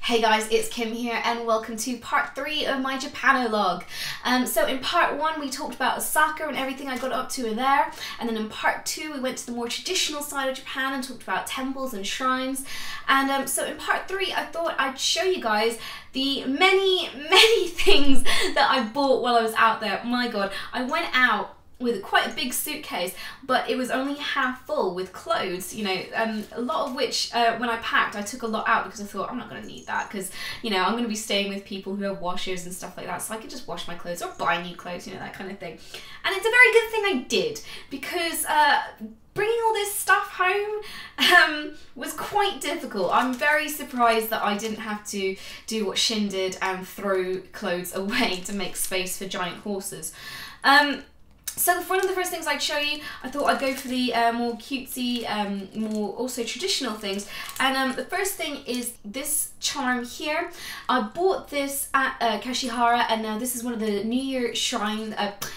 Hey guys, it's Kim here and welcome to part 3 of my Japanologue. So in part 1 we talked about Osaka and everything I got up to there, and then in part 2 we went to the more traditional side of Japan and talked about temples and shrines. And so in part 3 I thought I'd show you guys the many things that I bought while I was out there. My god, I went out with quite a big suitcase, but it was only half full with clothes, you know, a lot of which when I packed I took a lot out because I thought I'm not going to need that because, you know, I'm going to be staying with people who have washers and stuff like that, so I could just wash my clothes or buy new clothes, you know, that kind of thing. And it's a very good thing I did because bringing all this stuff home was quite difficult. I'm very surprised that I didn't have to do what Shin did and throw clothes away to make space for giant horses. So one of the first things I'd show you, I thought I'd go for the more cutesy, more also traditional things. And the first thing is this charm here. I bought this at Kashihara, and now this is one of the New Year shrine,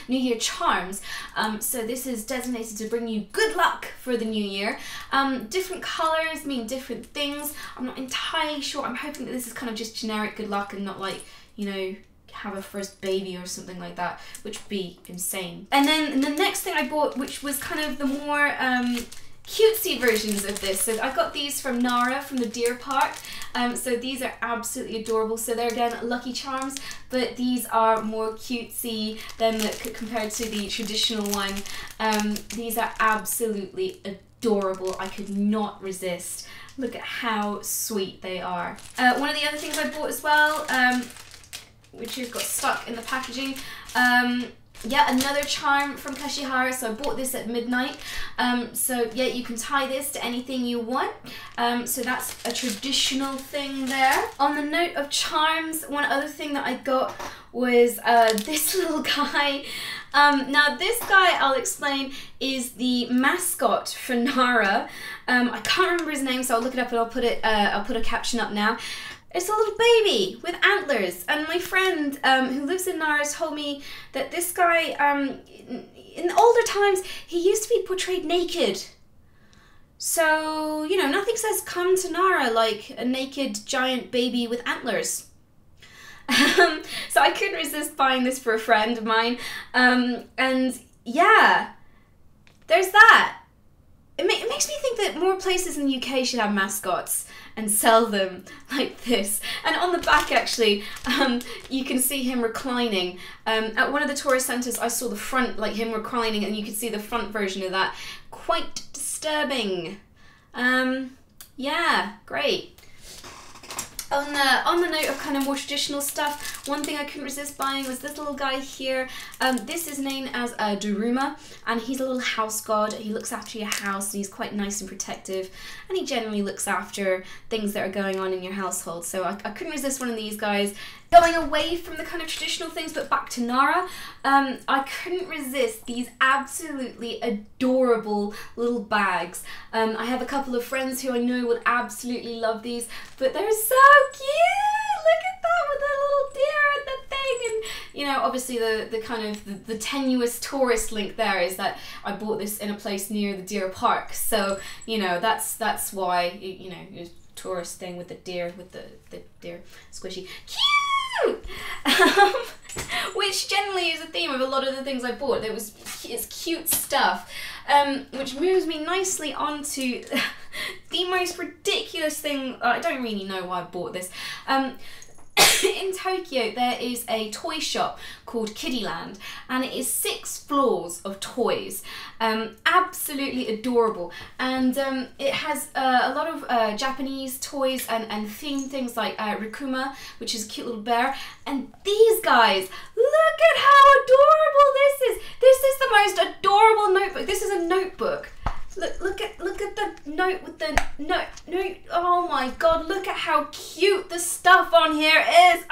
New Year charms. So this is designated to bring you good luck for the new year. Different colours mean different things. I'm not entirely sure. I'm hoping that this is kind of just generic good luck and not like, you know, have a first baby or something like that, which would be insane. And then the next thing I bought, which was kind of the more cutesy versions of this. So I got these from Nara, from the deer park. So these are absolutely adorable. So they're again Lucky Charms, but these are more cutesy than compared to the traditional one. These are absolutely adorable. I could not resist. Look at how sweet they are. One of the other things I bought as well, which has got stuck in the packaging. Yeah, another charm from Kashihara, so I bought this at midnight. So yeah, you can tie this to anything you want. So that's a traditional thing there. On the note of charms, one other thing that I got was this little guy. Now this guy, I'll explain, is the mascot for Nara. I can't remember his name, so I'll look it up and I'll put a caption up now. It's a little baby with antlers, and my friend who lives in Nara told me that this guy, in older times, he used to be portrayed naked. So, you know, nothing says come to Nara like a naked giant baby with antlers. So I couldn't resist buying this for a friend of mine, and yeah, there's that. It makes me think that more places in the UK should have mascots and sell them like this. And on the back, actually, you can see him reclining. At one of the tourist centres, I saw the front, like him reclining, and you could see the front version of that. Quite disturbing. Yeah, great. On the note of kind of more traditional stuff, one thing I couldn't resist buying was this little guy here. This is named as Daruma, and he's a little house god. He looks after your house, and he's quite nice and protective, and he generally looks after things that are going on in your household. So I couldn't resist one of these guys. Going away from the kind of traditional things, but back to Nara, I couldn't resist these absolutely adorable little bags. I have a couple of friends who I know would absolutely love these, but they're so cute! Look at that with the little deer and the thing, and you know, obviously the kind of the tenuous tourist link there is that I bought this in a place near the deer park, so you know that's why, you know, it was a tourist thing with the deer squishy. Cute! Which generally is a theme of a lot of the things I bought. It's cute stuff, which moves me nicely onto the most ridiculous thing. I don't really know why I bought this. In Tokyo, there is a toy shop called Kiddyland, and it is 6 floors of toys. Absolutely adorable, and it has a lot of Japanese toys and themed things like Rikuma, which is a cute little bear, and these guys, look at how adorable this is. This is the most adorable notebook. This is a notebook. Look at the note with the note. Oh my god, look at how cute the stuff on here is.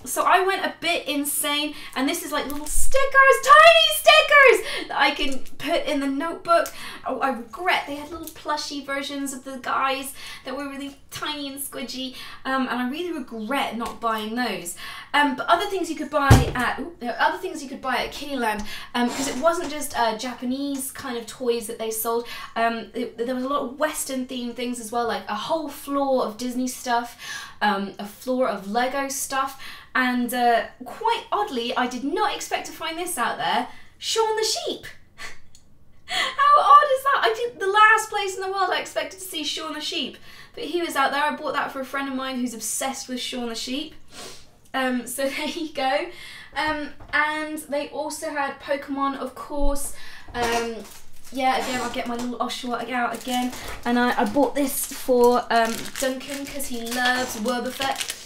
So I went a bit insane, and this is like little stickers, tiny stickers that I can put in the notebook. Oh, I regret they had little plushie versions of the guys that were really tiny and squidgy, and I really regret not buying those. But other things you could buy at Kittyland, because it wasn't just Japanese kind of toys that they sold. There was a lot of Western themed things as well, like a whole floor of Disney stuff, a floor of Lego stuff, and quite oddly, I did not expect to find this out there, Shaun the Sheep. How odd is that? I did the last place in the world I expected to see Shaun the Sheep, but he was out there. I bought that for a friend of mine who's obsessed with Shaun the Sheep. So there you go. And they also had Pokemon, of course. Yeah, again, I'll get my little Oshawott out again. And I bought this for Duncan because he loves Wobbuffet.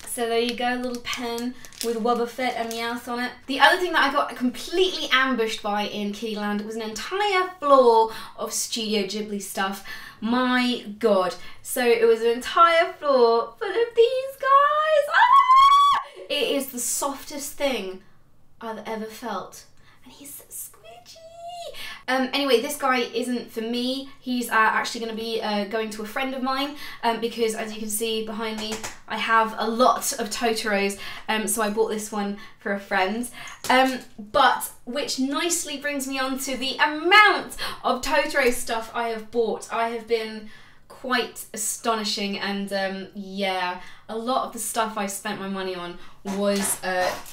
So there you go, a little pen with Wobbuffet and Meowth on it. The other thing that I got completely ambushed by in Kittyland was an entire floor of Studio Ghibli stuff. My God. So it was an entire floor full of these guys. Ah! It is the softest thing I've ever felt. And he's so squidgy. Anyway, this guy isn't for me. He's actually going to be going to a friend of mine because, as you can see behind me, I have a lot of Totoros, so I bought this one for a friend. But which nicely brings me on to the amount of Totoro stuff I have bought. I have been quite astonishing, and yeah, a lot of the stuff I spent my money on was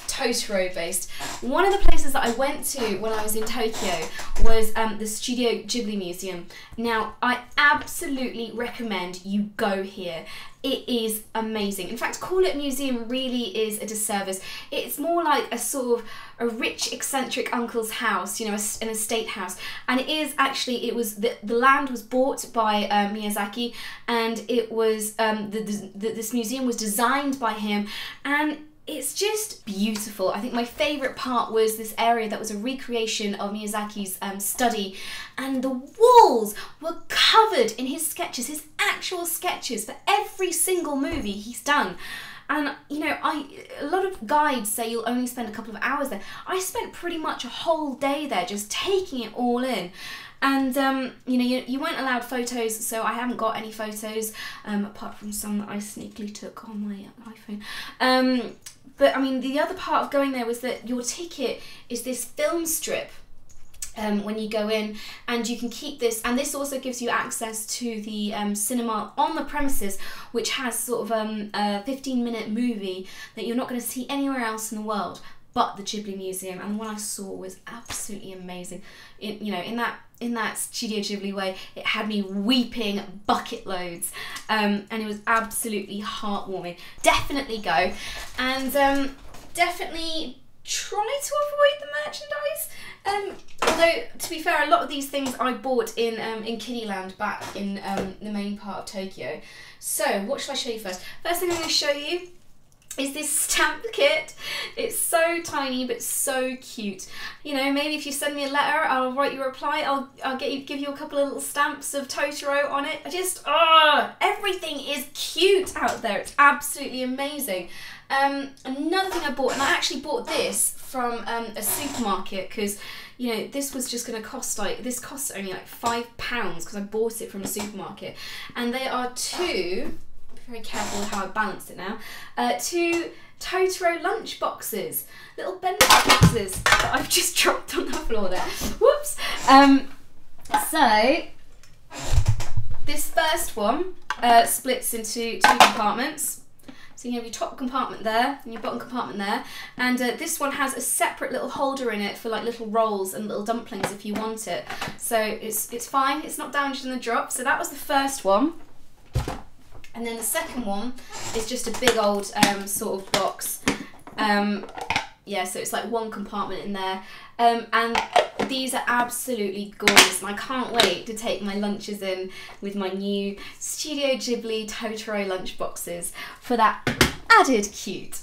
Totoro based. One of the places that I went to when I was in Tokyo was the Studio Ghibli Museum. Now, I absolutely recommend you go here. It is amazing. In fact, call it museum really is a disservice. It's more like a sort of a rich, eccentric uncle's house, you know, an estate house. And it is actually, it was, the land was bought by Miyazaki, and it was, this museum was designed by him, and it's just beautiful. I think my favourite part was this area that was a recreation of Miyazaki's study, and the walls were covered in his sketches, his actual sketches for every single movie he's done. And, you know, a lot of guides say you'll only spend a couple of hours there. I spent pretty much a whole day there just taking it all in. And, you know, you weren't allowed photos, so I haven't got any photos, apart from some that I sneakily took on my iPhone. But, I mean, the other part of going there was that your ticket is this film strip when you go in, and you can keep this, and this also gives you access to the cinema on the premises, which has sort of a 15-minute movie that you're not going to see anywhere else in the world but the Ghibli Museum. And the one I saw was absolutely amazing. You know, in that Studio Ghibli way, it had me weeping bucket loads, and it was absolutely heartwarming. Definitely go, and definitely try to avoid the merchandise. Although, to be fair, a lot of these things I bought in Kittyland back in the main part of Tokyo. So, what should I show you first? First thing I'm going to show you is this stamp kit. It's so tiny but so cute. You know, maybe if you send me a letter, I'll write you a reply. I'll give you a couple of little stamps of Totoro on it. Everything is cute out there. It's absolutely amazing. Another thing I bought, and I actually bought this from a supermarket, because, you know, this was just going to cost this costs only like £5 because I bought it from a supermarket, and they are two. Very careful with how I balanced it now. Two Totoro lunch boxes, little bento boxes that I've just dropped on the floor there. Whoops. So this first one splits into two compartments. So you have your top compartment there and your bottom compartment there, and this one has a separate little holder in it for like little rolls and little dumplings if you want it. So it's fine. It's not damaged in the drop. So that was the first one. And then the second one is just a big old sort of box. Yeah, so it's like one compartment in there. And these are absolutely gorgeous, and I can't wait to take my lunches in with my new Studio Ghibli Totoro lunch boxes for that added cute.